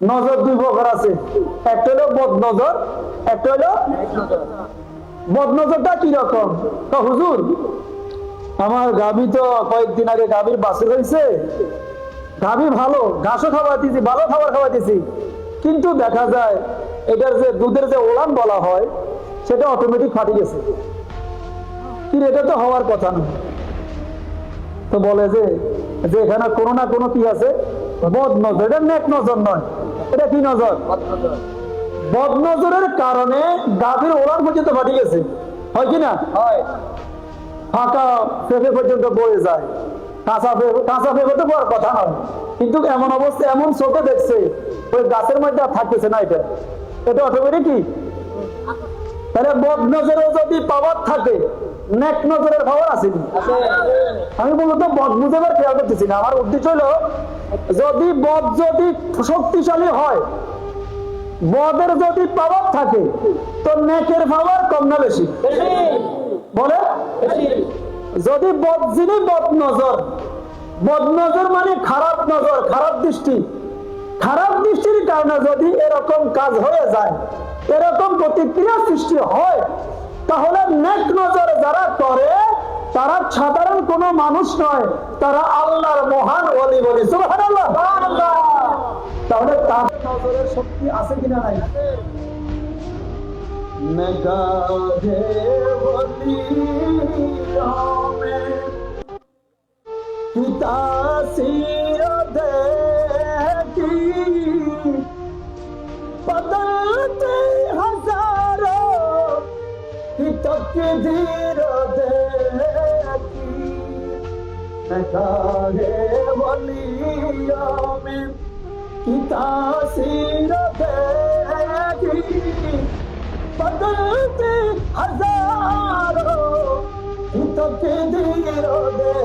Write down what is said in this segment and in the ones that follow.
নজর দুই প্রকার আছে, একটা হলো বদ নজর, একটা হলো বদ নজরটা কি রকম? তো হুজুর আমার গাভী তো কয়েকদিন আগে গাভীর বাছুর হয়েছে, গাভী ভালো, ঘাসও খাওয়াইতেছি, ভালো খাবার খাওয়াইতেছি, কিন্তু দেখা যায় এটার যে দুধের যে ওলান বলা হয় সেটা অটোমেটিক ফাটি গেছে। কিন্তু এটা তো হওয়ার কথা না। তো বলে যে যে এখানে কোনো না কোনো কি আছে, বদ নজর। এটা নেক নজর নয়, এটা কি নজর? বদ নজরের কারণে গাভীর ওলান পর্যন্ত ফাটি গেছে, হয় কি না? ফাঁকা ফেফে পর্যন্ত বয়ে যায়, কাঁচা ফেফে তো বড় কথা নয়, কিন্তু এমন অবস্থা, এমন চোখে দেখছে ওই গাছের মধ্যে আর থাকতেছে না। এটা এটা অটোমেটিক কি? তাহলে বদ নজরেও যদি পাওয়ার থাকে, নেক নজরের পাওয়ার আসেনি। আমি মূলত বদ নজরের খেয়াল করতেছি না, আমার উদ্দেশ্য হলো যদি বদ যদি শক্তিশালী হয়, বদের যদি পাওয়ার থাকে, তো নেকের পাওয়ার কম না বেশি? বলে যদি বদ যিনি বদ নজর, বদ নজর মানে খারাপ নজর, খারাপ দৃষ্টি, খারাপ দৃষ্টির কারণে যদি এরকম কাজ হয়ে যায়, এরকম প্রতিক্রিয়া সৃষ্টি হয়, তাহলে নেক নজর যারা করে তারা সাধারণ কোনো মানুষ নয়, তারা আল্লাহর মহান ওলি বলি। সুবহানাল্লাহ। তাহলে তার নজরের শক্তি আছে কিনা? নাই। নগাহে ওলিयों में की तासीर देखी, बदलते हजारों की तकदीर देखी, नगाहे वलियों में की तासीर देखी, बदलते हजारों की तकदीर देखी।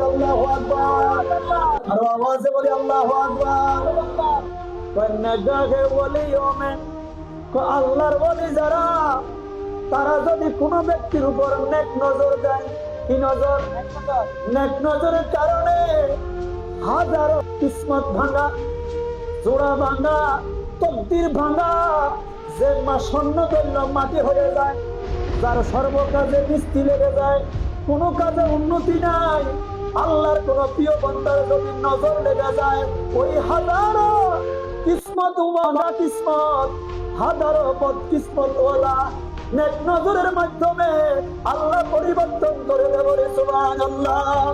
अल्लाहु अकबर, और आवाज से बोले अल्लाहु अकबर। नगाहे वलियों में আল্লাহর ওলি যারা, তারা যদি কোনো ব্যক্তির উপর নেক নজর দেয়, কি নজর? নেক নজরের কারণে হাজারো কিসমত ভাঙা, জোড়া ভাঙা, তকদির ভাঙা, যে স্বর্ণ দৈন্য মাটি হয়ে যায়, যার সর্বকাজে মিষ্টি লেগে যায়, কোনো কাজে উন্নতি নাই, আল্লাহর কোন প্রিয় বান্দার যদি নজর লেগে যায়, ওই হাজারো কিসমত ওয়ালা কিসমত, হাজারো বদকিসমত ওয়ালা নেক নজরের মাধ্যমে আল্লাহ পরিবর্তন করে দেবে। সুবহানাল্লাহ।